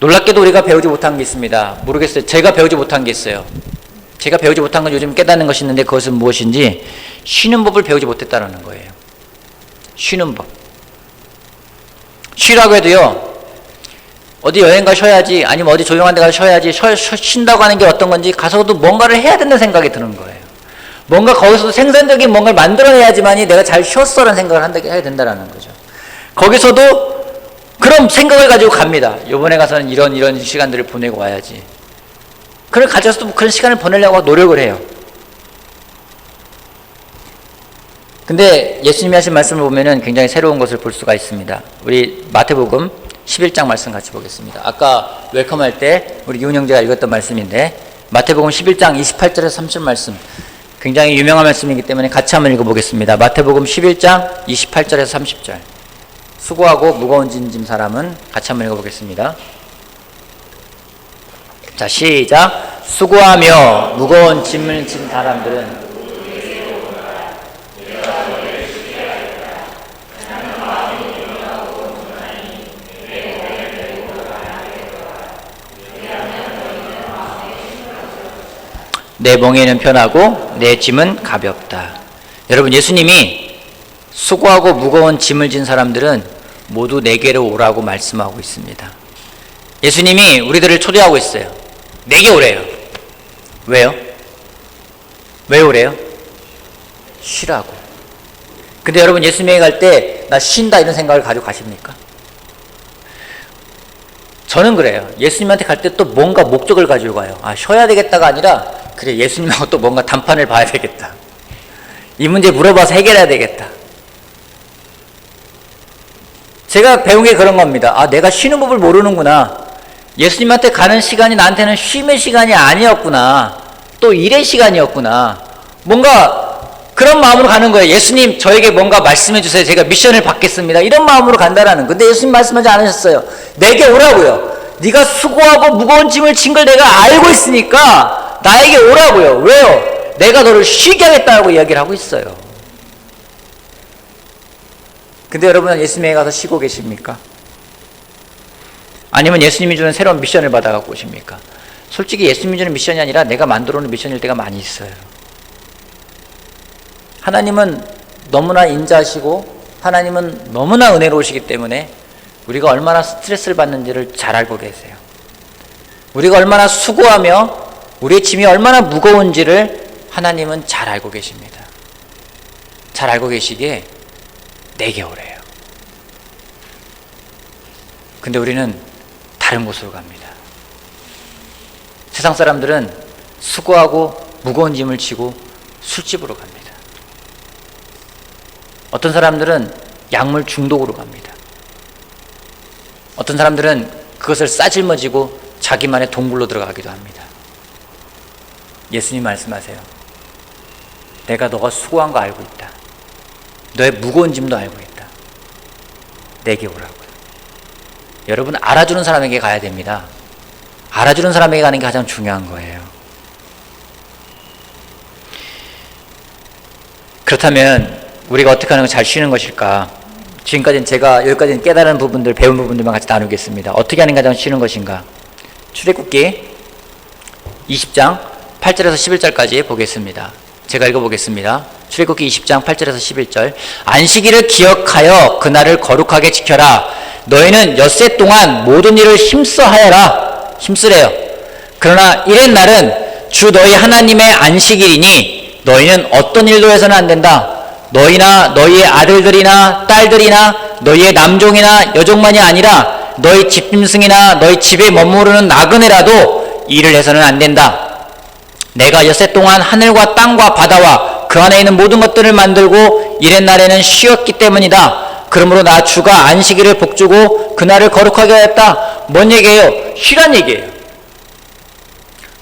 Speaker 1: 놀랍게도 우리가 배우지 못한 게 있습니다. 모르겠어요. 제가 배우지 못한 게 있어요. 제가 배우지 못한 건 요즘 깨닫는 것이 있는데 그것은 무엇인지 쉬는 법을 배우지 못했다는 거예요. 쉬는 법. 쉬라고 해도요, 어디 여행 가 쉬어야지, 아니면 어디 조용한 데 가서 쉬어야지, 쉰다고 하는 게 어떤 건지 가서도 뭔가를 해야 된다는 생각이 드는 거예요. 뭔가 거기서도 생산적인 뭔가를 만들어내야지만이 내가 잘 쉬었어라는 생각을 해야 된다는 거죠. 거기서도 그런 생각을 가지고 갑니다. 요번에 가서는 이런 시간들을 보내고 와야지. 그걸 가져서도 그런 시간을 보내려고 노력을 해요. 근데 예수님이 하신 말씀을 보면은 굉장히 새로운 것을 볼 수가 있습니다. 우리 마태복음 11장 말씀 같이 보겠습니다. 아까 웰컴할 때 우리 이훈 형제가 읽었던 말씀인데, 마태복음 11장 28절에서 30절 말씀, 굉장히 유명한 말씀이기 때문에 같이 한번 읽어보겠습니다. 마태복음 11장 28절에서 30절. 수고하고 무거운 짐 진 사람은 같이 한번 읽어보겠습니다. 자, 시작. 수고하며 무거운 짐을 진 사람들은 내 멍에는 편하고 내 짐은 가볍다. 여러분, 예수님이 수고하고 무거운 짐을 진 사람들은 모두 내게로 오라고 말씀하고 있습니다. 예수님이 우리들을 초대하고 있어요. 내게 오래요. 왜요? 왜 오래요? 쉬라고. 근데 여러분, 예수님에게 갈 때 나 쉰다 이런 생각을 가지고 가십니까? 저는 그래요. 예수님한테 갈 때 또 뭔가 목적을 가지고 가요. 아, 쉬어야 되겠다가 아니라, 그래, 예수님하고 또 뭔가 단판을 봐야 되겠다. 이 문제 물어봐서 해결해야 되겠다. 제가 배운 게 그런 겁니다. 아, 내가 쉬는 법을 모르는구나. 예수님한테 가는 시간이 나한테는 쉼의 시간이 아니었구나. 또 일의 시간이었구나. 뭔가 그런 마음으로 가는 거예요. 예수님, 저에게 뭔가 말씀해 주세요. 제가 미션을 받겠습니다. 이런 마음으로 간다라는. 근데 예수님 말씀하지 않으셨어요. 내게 오라고요. 네가 수고하고 무거운 짐을 진 걸 내가 알고 있으니까 나에게 오라고요. 왜요? 내가 너를 쉬게 하겠다고 이야기를 하고 있어요. 근데 여러분은 예수님에게 가서 쉬고 계십니까? 아니면 예수님이 주는 새로운 미션을 받아갖고 오십니까? 솔직히 예수님이 주는 미션이 아니라 내가 만들어 놓은 미션일 때가 많이 있어요. 하나님은 너무나 인자하시고 하나님은 너무나 은혜로우시기 때문에 우리가 얼마나 스트레스를 받는지를 잘 알고 계세요. 우리가 얼마나 수고하며 우리의 짐이 얼마나 무거운지를 하나님은 잘 알고 계십니다. 잘 알고 계시기에 내게 오래요. 근데 우리는 다른 곳으로 갑니다. 세상 사람들은 수고하고 무거운 짐을 지고 술집으로 갑니다. 어떤 사람들은 약물 중독으로 갑니다. 어떤 사람들은 그것을 싸질머지고 자기만의 동굴로 들어가기도 합니다. 예수님 말씀하세요. 내가 너가 수고한 거 알고 있다. 너의 무거운 짐도 알고 있다. 내게 오라고요. 여러분, 알아주는 사람에게 가야 됩니다. 알아주는 사람에게 가는 게 가장 중요한 거예요. 그렇다면 우리가 어떻게 하는 걸 잘 쉬는 것일까? 지금까지는 제가 여기까지는 깨달은 부분들, 배운 부분들만 같이 나누겠습니다. 어떻게 하는 게 가장 쉬는 것인가? 출애굽기 20장 8절에서 11절까지 보겠습니다. 제가 읽어보겠습니다. 출애굽기 20장 8절에서 11절. 안식일을 기억하여 그날을 거룩하게 지켜라. 너희는 엿새 동안 모든 일을 힘써 하여라. 힘쓰래요. 그러나 일의 날은 주 너희 하나님의 안식일이니 너희는 어떤 일도 해서는 안 된다. 너희나 너희의 아들들이나 딸들이나 너희의 남종이나 여종만이 아니라 너희 집짐승이나 너희 집에 머무르는 나그네라도 일을 해서는 안 된다. 내가 엿새 동안 하늘과 땅과 바다와 그 안에 있는 모든 것들을 만들고 이렛 날에는 쉬었기 때문이다. 그러므로 나 주가 안식일을 복주고 그날을 거룩하게 하였다. 뭔 얘기예요? 쉬란 얘기예요.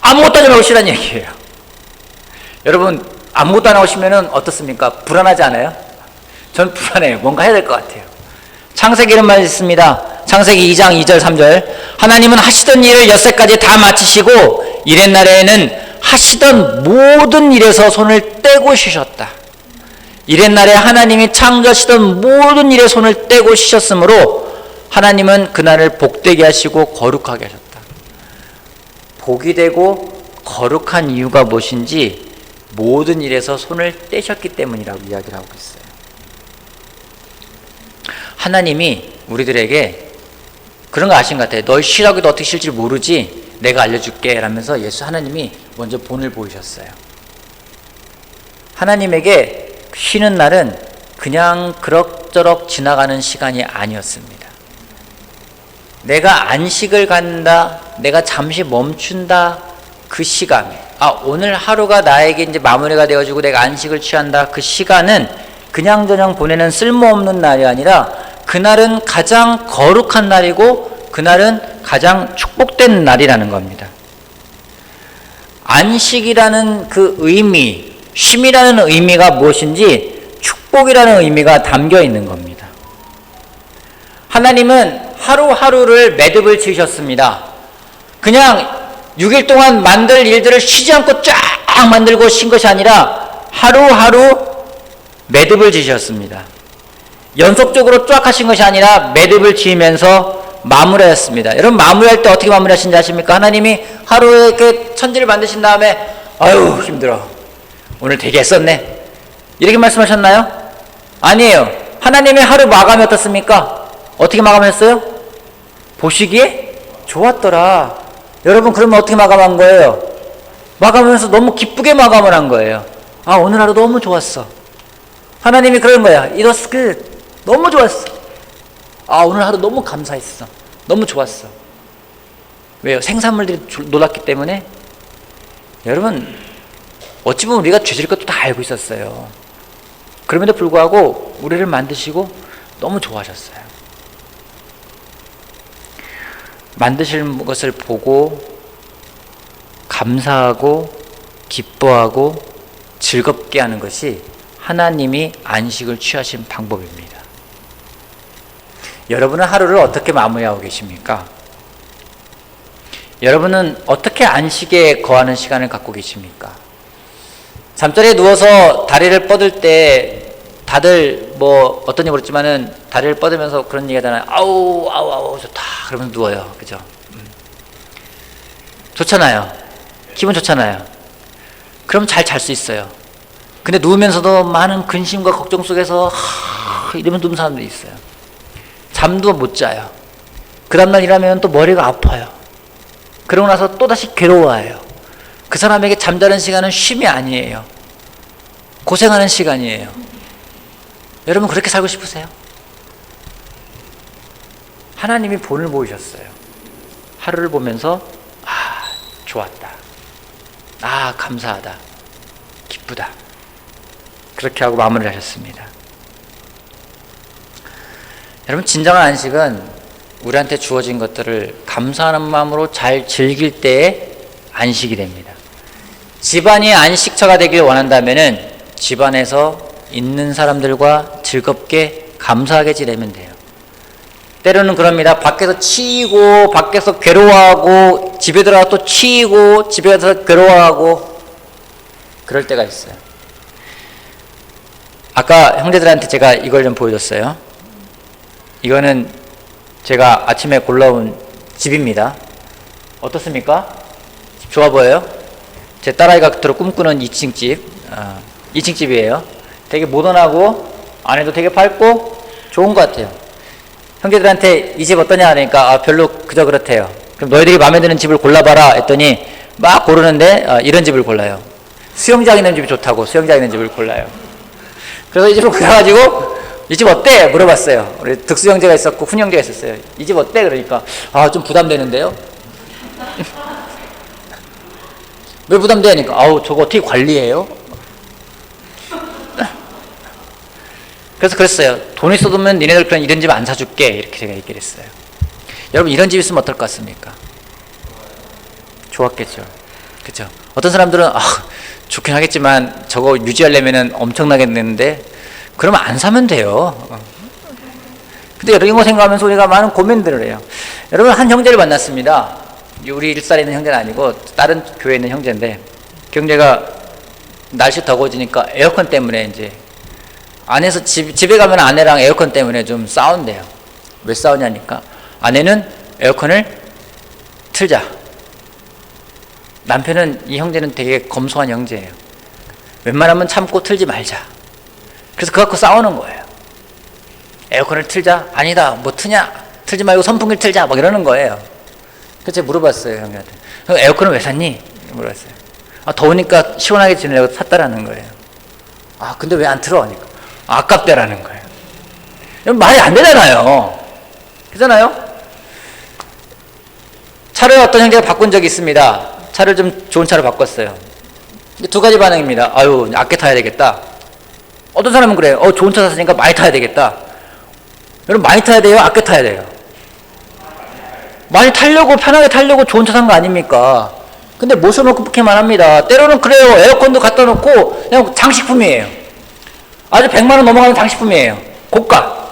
Speaker 1: 아무것도 하지 말고 쉬란 얘기예요. 여러분 아무것도 안 하고 쉬면은 어떻습니까? 불안하지 않아요? 전 불안해요. 뭔가 해야 될 것 같아요. 창세기 이런 말이 있습니다. 창세기 2장 2절 3절 하나님은 하시던 일을 엿새까지 다 마치시고 이렛 날에는 하시던 모든 일에서 손을 떼고 쉬셨다. 이렛 날에 하나님이 창조하시던 모든 일에 손을 떼고 쉬셨으므로 하나님은 그날을 복되게 하시고 거룩하게 하셨다. 복이 되고 거룩한 이유가 무엇인지 모든 일에서 손을 떼셨기 때문이라고 이야기를 하고 있어요. 하나님이 우리들에게 그런 거 아신 것 같아요. 널 쉬라고 해도 어떻게 쉴지 모르지 내가 알려줄게 라면서 하나님이 먼저 본을 보이셨어요. 하나님에게 쉬는 날은 그냥 그럭저럭 지나가는 시간이 아니었습니다. 내가 안식을 갖는다, 내가 잠시 멈춘다, 그 시간, 오늘 하루가 나에게 이제 마무리가 되어지고 내가 안식을 취한다, 그 시간은 그냥저냥 보내는 쓸모없는 날이 아니라 그날은 가장 거룩한 날이고 그날은 가장 축복된 날이라는 겁니다. 안식이라는 그 의미, 쉼이라는 의미가 무엇인지 축복이라는 의미가 담겨 있는 겁니다. 하나님은 하루하루를 매듭을 지으셨습니다. 그냥 6일 동안 만들 일들을 쉬지 않고 쫙 만들고 쉰 것이 아니라 하루하루 매듭을 지으셨습니다. 연속적으로 쫙 하신 것이 아니라 매듭을 지으면서 마무리했습니다. 여러분 마무리할 때 어떻게 마무리하신지 아십니까? 하나님이 하루에 이렇게 천지를 만드신 다음에 아유 힘들어 오늘 되게 애썼네 이렇게 말씀하셨나요? 아니에요. 하나님의 하루 마감이 어떻습니까? 어떻게 마감했어요? 보시기에 좋았더라. 여러분 그러면 어떻게 마감한 거예요? 마감하면서 너무 기쁘게 마감을 한 거예요. 오늘 하루 너무 좋았어. 하나님이 그런 거야. It was good. 너무 좋았어. 오늘 하루 너무 감사했어. 너무 좋았어. 왜요? 생산물들이 놀랐기 때문에. 여러분 어찌 보면 우리가 죄질 것도 다 알고 있었어요. 그럼에도 불구하고 우리를 만드시고 너무 좋아하셨어요. 만드실 것을 보고 감사하고 기뻐하고 즐겁게 하는 것이 하나님이 안식을 취하신 방법입니다. 여러분은 하루를 어떻게 마무리하고 계십니까? 여러분은 어떻게 안식에 거하는 시간을 갖고 계십니까? 잠자리에 누워서 다리를 뻗을 때 다들 뭐 어떤지 모르지만은 다리를 뻗으면서 그런 얘기 하잖아요. 아우 좋다. 그러면 누워요. 그죠? 좋잖아요. 기분 좋잖아요. 그럼 잘 잘 수 있어요. 근데 누우면서도 많은 근심과 걱정 속에서 이러면 누운 사람들이 있어요. 잠도 못 자요. 그 다음날 일하면 또 머리가 아파요. 그러고 나서 또다시 괴로워해요. 그 사람에게 잠자는 시간은 쉼이 아니에요. 고생하는 시간이에요. 여러분 그렇게 살고 싶으세요? 하나님이 본을 보이셨어요. 하루를 보면서 좋았다. 감사하다. 기쁘다. 그렇게 하고 마무리를 하셨습니다. 여러분 진정한 안식은 우리한테 주어진 것들을 감사하는 마음으로 잘 즐길 때의 안식이 됩니다. 집안이 안식처가 되길 원한다면은 집안에서 있는 사람들과 즐겁게 감사하게 지내면 돼요. 때로는 그럽니다. 밖에서 치이고 밖에서 괴로워하고 집에 들어가 또 치이고 집에 가서 괴로워하고 그럴 때가 있어요. 아까 형제들한테 제가 이걸 좀 보여줬어요. 이거는 제가 아침에 골라온 집입니다. 어떻습니까? 집 좋아 보여요? 제 딸아이가 그토록 꿈꾸는 2층 집, 2층 집이에요. 되게 모던하고 안에도 되게 밝고 좋은 것 같아요. 형제들한테 이 집 어떠냐 하니까 별로 그저 그렇대요. 그럼 너희들이 마음에 드는 집을 골라봐라 했더니 막 고르는데 이런 집을 골라요. 수영장 있는 집이 좋다고 수영장 있는 집을 골라요. 그래서 이 집을 골라가지고 이 집 어때? 물어봤어요. 우리 득수 형제가 있었고 훈 형제가 있었어요. 이 집 어때? 그러니까 좀 부담되는데요. 왜 부담되니까 저거 어떻게 관리해요? 그래서 그랬어요. 돈 있어두면 니네들 그런 이런 집 안 사줄게 이렇게 제가 얘기를 했어요. 여러분 이런 집 있으면 어떨 것 같습니까? 좋았겠죠. 그렇죠. 어떤 사람들은 좋긴 하겠지만 저거 유지하려면 엄청나게 되는데 그러면 안 사면 돼요. 근데 이런 거 생각하면서 우리가 많은 고민들을 해요. 여러분 한 형제를 만났습니다. 우리 일살에 있는 형제는 아니고 다른 교회에 있는 형제인데 그 형제가 날씨 더워지니까 에어컨 때문에 이제 안에서 집에 가면 아내랑 에어컨 때문에 좀 싸운대요. 왜 싸우냐니까 아내는 에어컨을 틀자. 남편은 이 형제는 되게 검소한 형제예요. 웬만하면 참고 틀지 말자. 그래서 그거 갖고 싸우는 거예요. 에어컨을 틀자? 아니다. 뭐 트냐? 틀지 말고 선풍기를 틀자. 막 이러는 거예요. 그래서 제가 물어봤어요. 형님한테. 에어컨을 왜 샀니? 물어봤어요. 더우니까 시원하게 지내려고 샀다라는 거예요. 근데 왜 안 틀어? 하니까 아깝대라는 거예요. 말이 안 되잖아요. 그렇잖아요? 차를 어떤 형제가 바꾼 적이 있습니다. 차를 좀 좋은 차로 바꿨어요. 두 가지 반응입니다. 아껴 타야 되겠다. 어떤 사람은 그래요. 좋은 차 샀으니까 많이 타야 되겠다. 여러분 많이 타야 돼요? 아껴 타야 돼요? 많이 타려고 편하게 타려고 좋은 차 산 거 아닙니까? 근데 모셔놓고 그렇게만 합니다. 때로는 그래요. 에어컨도 갖다 놓고 그냥 장식품이에요. 아주 100만 원 넘어가는 장식품이에요. 고가.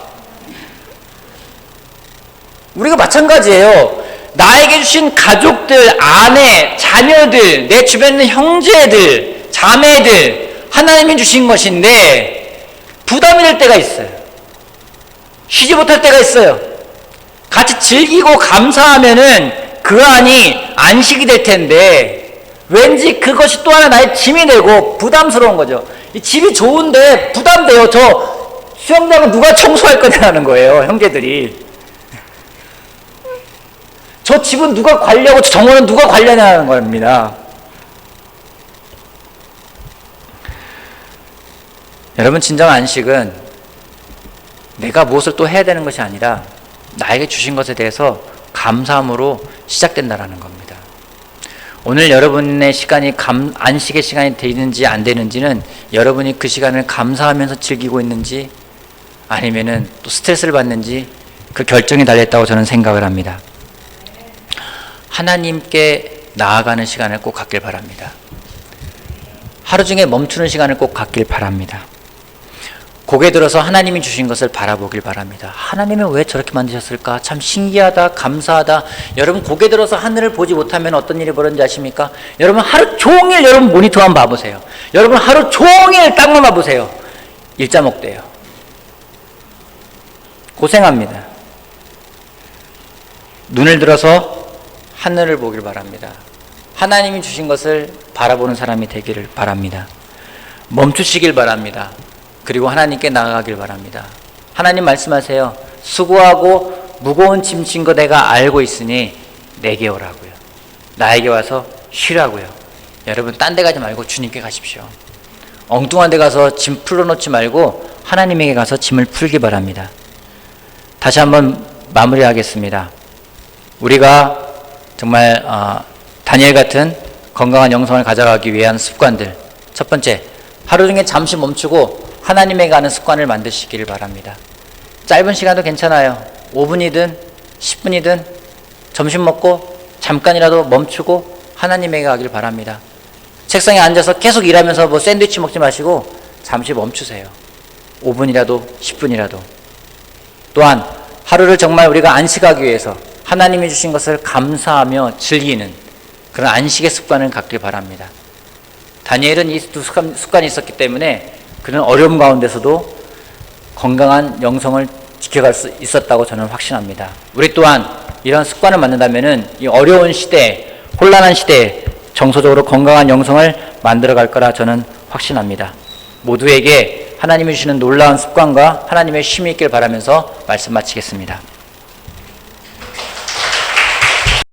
Speaker 1: 우리가 마찬가지예요. 나에게 주신 가족들, 아내, 자녀들, 내 주변에 있는 형제들, 자매들 하나님이 주신 것인데 부담이 될 때가 있어요. 쉬지 못할 때가 있어요. 같이 즐기고 감사하면은 그 안이 안식이 될 텐데 왠지 그것이 또 하나 나의 짐이 되고 부담스러운 거죠. 이 집이 좋은데 부담돼요. 저 수영장은 누가 청소할 거냐는 거예요. 형제들이. 저 집은 누가 관리하고 저 정원은 누가 관리하냐는 겁니다. 여러분 진정한 안식은 내가 무엇을 또 해야 되는 것이 아니라 나에게 주신 것에 대해서 감사함으로 시작된다라는 겁니다. 오늘 여러분의 시간이 안식의 시간이 되는지 안 되는지는 여러분이 그 시간을 감사하면서 즐기고 있는지 아니면은 또 스트레스를 받는지 그 결정이 달렸다고 저는 생각을 합니다. 하나님께 나아가는 시간을 꼭 갖길 바랍니다. 하루 중에 멈추는 시간을 꼭 갖길 바랍니다. 고개 들어서 하나님이 주신 것을 바라보길 바랍니다. 하나님은 왜 저렇게 만드셨을까? 참 신기하다, 감사하다. 여러분 고개 들어서 하늘을 보지 못하면 어떤 일이 벌어지는지 아십니까? 여러분 하루 종일 여러분 모니터만 봐보세요. 여러분 하루 종일 땅만 봐보세요. 일자목돼요. 고생합니다. 눈을 들어서 하늘을 보길 바랍니다. 하나님이 주신 것을 바라보는 사람이 되기를 바랍니다. 멈추시길 바랍니다. 그리고 하나님께 나아가길 바랍니다. 하나님 말씀하세요. 수고하고 무거운 짐 진 거 내가 알고 있으니 내게 오라고요. 나에게 와서 쉬라고요. 여러분 딴 데 가지 말고 주님께 가십시오. 엉뚱한 데 가서 짐 풀어놓지 말고 하나님에게 가서 짐을 풀기 바랍니다. 다시 한번 마무리하겠습니다. 우리가 정말 다니엘 같은 건강한 영성을 가져가기 위한 습관들, 첫 번째, 하루 중에 잠시 멈추고 하나님에게 가는 습관을 만드시기를 바랍니다. 짧은 시간도 괜찮아요. 5분이든 10분이든 점심 먹고 잠깐이라도 멈추고 하나님에게 가길 바랍니다. 책상에 앉아서 계속 일하면서 뭐 샌드위치 먹지 마시고 잠시 멈추세요. 5분이라도 10분이라도. 또한 하루를 정말 우리가 안식하기 위해서 하나님이 주신 것을 감사하며 즐기는 그런 안식의 습관을 갖길 바랍니다. 다니엘은 이 두 습관이 있었기 때문에 그는 어려움 가운데서도 건강한 영성을 지켜갈 수 있었다고 저는 확신합니다. 우리 또한 이런 습관을 만든다면 이 어려운 시대에, 혼란한 시대에 정서적으로 건강한 영성을 만들어갈 거라 저는 확신합니다. 모두에게 하나님이 주시는 놀라운 습관과 하나님의 쉼이 있길 바라면서 말씀 마치겠습니다.